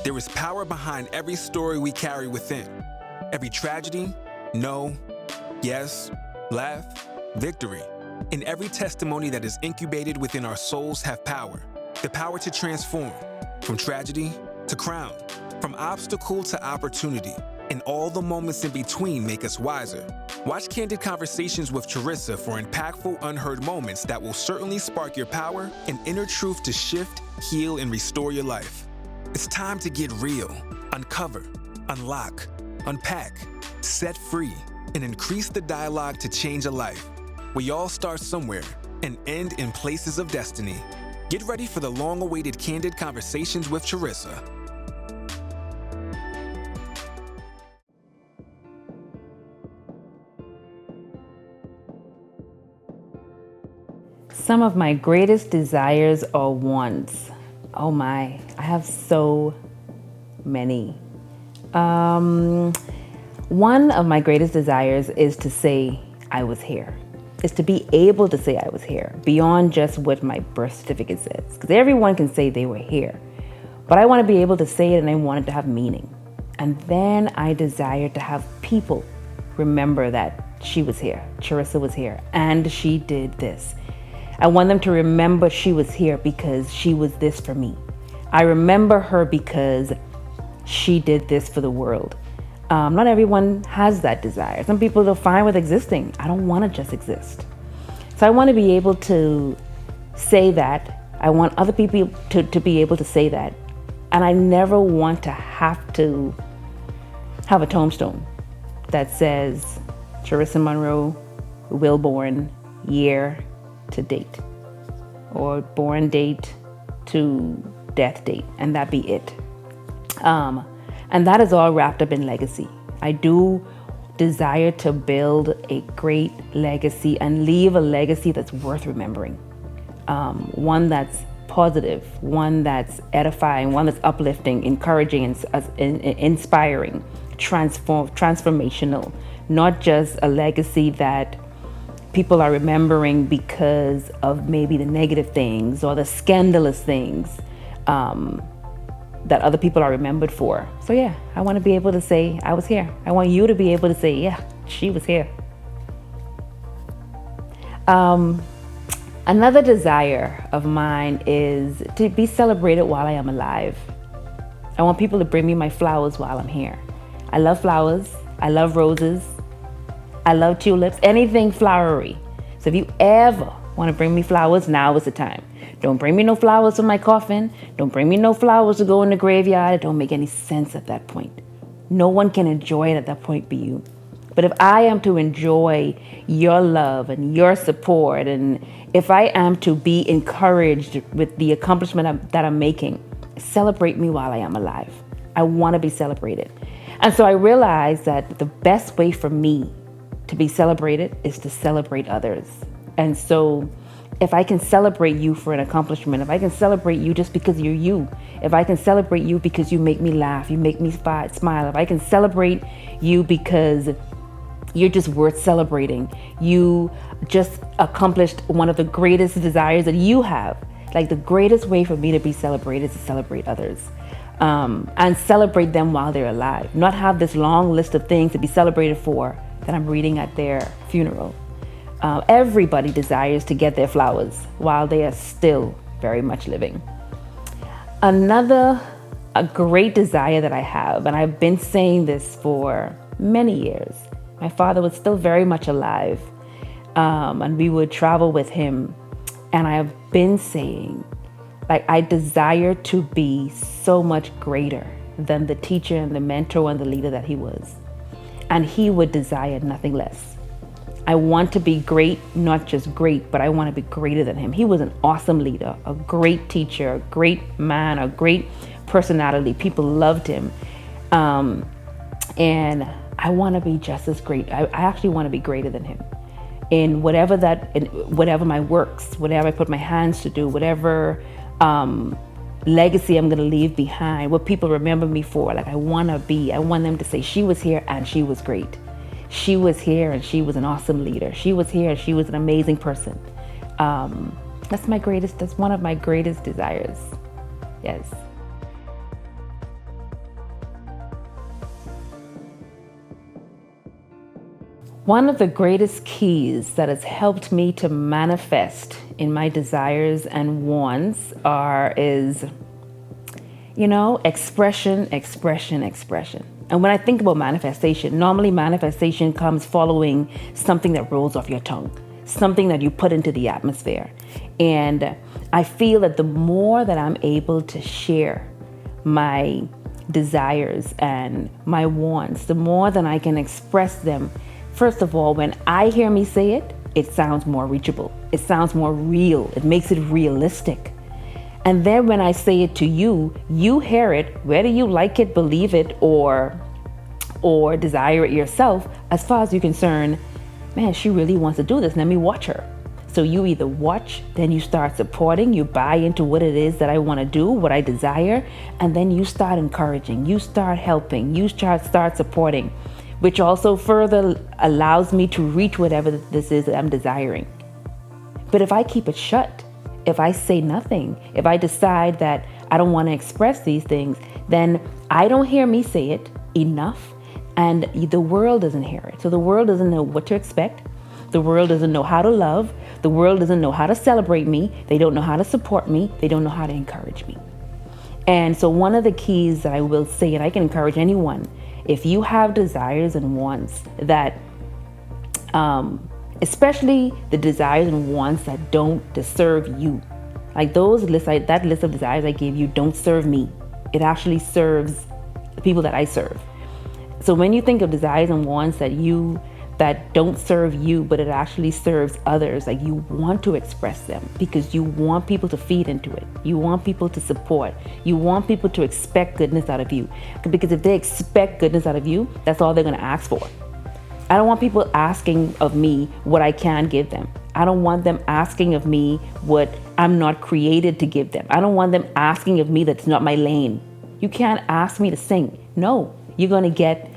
There is power behind every story we carry within. Every tragedy, no, yes, laugh, victory. And every testimony that is incubated within our souls have power. The power to transform, from tragedy to crown, from obstacle to opportunity. And all the moments in between make us wiser. Watch Candid Conversations with Charisa for impactful, unheard moments that will certainly spark your power and inner truth to shift, heal, and restore your life. It's time to get real, uncover, unlock, unpack, set free, and increase the dialogue to change a life. We all start somewhere and end in places of destiny. Get ready for the long-awaited Candid Conversations with Charisa. Some of my greatest desires or wants. Oh my, I have so many. One of my greatest desires is to say I was here. Is to be able to say I was here beyond just what my birth certificate says. Because everyone can say they were here. But I want to be able to say it, and I want it to have meaning. And then I desire to have people remember that she was here, Charisa was here, and she did this. I want them to remember she was here because she was this for me. I remember her because she did this for the world. Not everyone has that desire. Some people are fine with existing. I don't want to just exist. So I want to be able to say that. I want other people to be able to say that. And I never want to have a tombstone that says Charisa Monroe, Wilborn, year to date, or born date to death date, and that be it. And that is all wrapped up in legacy. I do desire to build a great legacy and leave a legacy that's worth remembering. One that's positive, one that's edifying, one that's uplifting, encouraging, inspiring, transformational. Not just a legacy that people are remembering because of maybe the negative things or the scandalous things that other people are remembered for. So yeah, I want to be able to say I was here. I want you to be able to say, yeah, she was here. Another desire of mine is to be celebrated while I am alive. I want people to bring me my flowers while I'm here. I love flowers. I love roses. I love tulips, anything flowery. So if you ever want to bring me flowers, now is the time. Don't bring me no flowers for my coffin. Don't bring me no flowers to go in the graveyard. It don't make any sense at that point. No one can enjoy it at that point but you. But if I am to enjoy your love and your support, and if I am to be encouraged with the accomplishment that I'm making, celebrate me while I am alive. I want to be celebrated. And so I realized that the best way for me to be celebrated is to celebrate others. And so if I can celebrate you for an accomplishment, if I can celebrate you just because you're you, if I can celebrate you because you make me laugh, you make me smile, if I can celebrate you because you're just worth celebrating, you just accomplished one of the greatest desires that you have. Like, the greatest way for me to be celebrated is to celebrate others. And celebrate them while they're alive. Not have this long list of things to be celebrated for that I'm reading at their funeral. Everybody desires to get their flowers while they are still very much living. A great desire that I have, and I've been saying this for many years. My father was still very much alive, and we would travel with him. And I have been saying, like, I desire to be so much greater than the teacher and the mentor and the leader that he was. And he would desire nothing less. I want to be great, not just great, but I want to be greater than him. He was an awesome leader, a great teacher, a great man, a great personality. People loved him. And I want to be just as great. I actually want to be greater than him. In whatever my works, whatever I put my hands to do, whatever legacy I'm going to leave behind, what people remember me for. Like, I want them to say she was here and she was great. She was here and she was an awesome leader. She was here and she was an amazing person. That's one of my greatest desires. Yes. One of the greatest keys that has helped me to manifest in my desires and wants is expression, expression, expression. And when I think about manifestation, normally manifestation comes following something that rolls off your tongue, something that you put into the atmosphere. And I feel that the more that I'm able to share my desires and my wants, the more that I can express them. First of all, when I hear me say it, it sounds more reachable. It sounds more real. It makes it realistic. And then when I say it to you, you hear it, whether you like it, believe it, or desire it yourself. As far as you're concerned, man, she really wants to do this. Let me watch her. So you either watch, then you start supporting, you buy into what it is that I want to do, what I desire, and then you start encouraging, you start helping, you start supporting, which also further allows me to reach whatever this is that I'm desiring. But if I keep it shut, if I say nothing, if I decide that I don't want to express these things, then I don't hear me say it enough, and the world doesn't hear it. So the world doesn't know what to expect. The world doesn't know how to love. The world doesn't know how to celebrate me. They don't know how to support me. They don't know how to encourage me. And so one of the keys that I will say, and I can encourage anyone, if you have desires and wants that, especially the desires and wants that don't serve you, like that list of desires I gave you don't serve me. It actually serves the people that I serve. So when you think of desires and wants that don't serve you, but it actually serves others, like you want to express them because you want people to feed into it. You want people to support. You want people to expect goodness out of you. Because if they expect goodness out of you, that's all they're going to ask for. I don't want people asking of me what I can give them. I don't want them asking of me what I'm not created to give them. I don't want them asking of me that's not my lane. You can't ask me to sing. No, you're going to get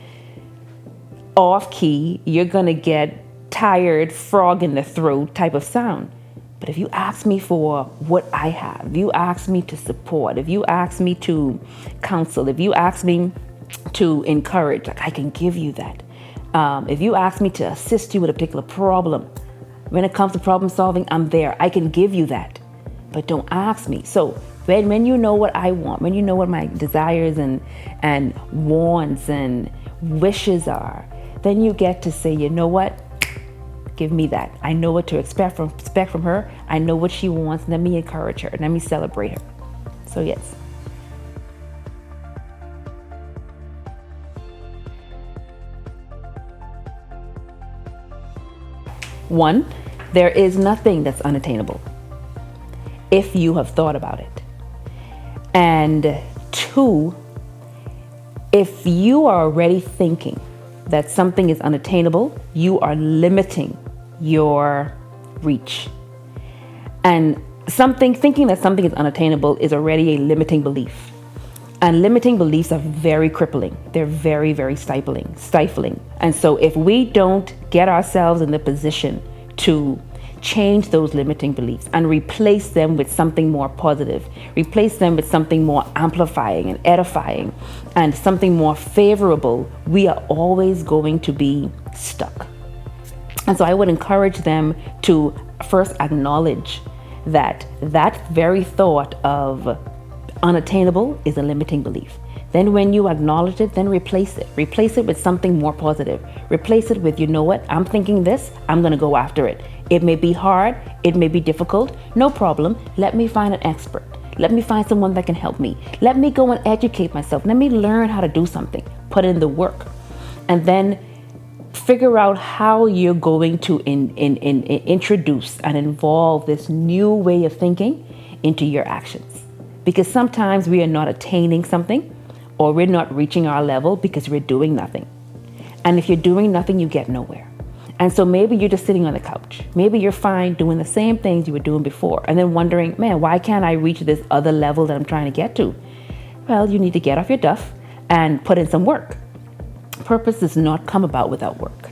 off key, you're gonna get tired, frog in the throat type of sound. But if you ask me for what I have, if you ask me to support, if you ask me to counsel, if you ask me to encourage, like I can give you that. If you ask me to assist you with a particular problem, when it comes to problem solving, I'm there. I can give you that. But don't ask me. So when you know what I want, when you know what my desires and wants and wishes are, then you get to say, you know what? Give me that. I know what to expect from her. I know what she wants. Let me encourage her. Let me celebrate her. So yes. One, there is nothing that's unattainable if you have thought about it. And two, if you are already thinking that something is unattainable, you are limiting your reach. And thinking that something is unattainable is already a limiting belief. And limiting beliefs are very crippling. They're very, very stifling. And so if we don't get ourselves in the position to change those limiting beliefs and replace them with something more positive, replace them with something more amplifying and edifying and something more favorable, we are always going to be stuck. And so I would encourage them to first acknowledge that very thought of unattainable is a limiting belief. Then when you acknowledge it, then replace it. Replace it with something more positive. Replace it with, you know what, I'm thinking this, I'm going to go after it. It may be hard, it may be difficult, no problem. Let me find an expert. Let me find someone that can help me. Let me go and educate myself. Let me learn how to do something. Put in the work. And then figure out how you're going to introduce and involve this new way of thinking into your actions. Because sometimes we are not attaining something or we're not reaching our level because we're doing nothing. And if you're doing nothing, you get nowhere. And so maybe you're just sitting on the couch. Maybe you're fine doing the same things you were doing before and then wondering, man, why can't I reach this other level that I'm trying to get to? Well, you need to get off your duff and put in some work. Purpose does not come about without work.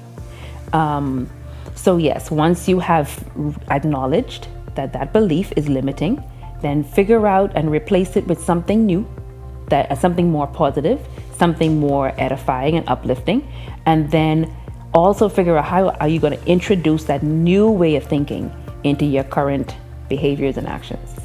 So yes, once you have acknowledged that belief is limiting, then figure out and replace it with something new, something more positive, something more edifying and uplifting, and then Also figure out how are you going to introduce that new way of thinking into your current behaviors and actions.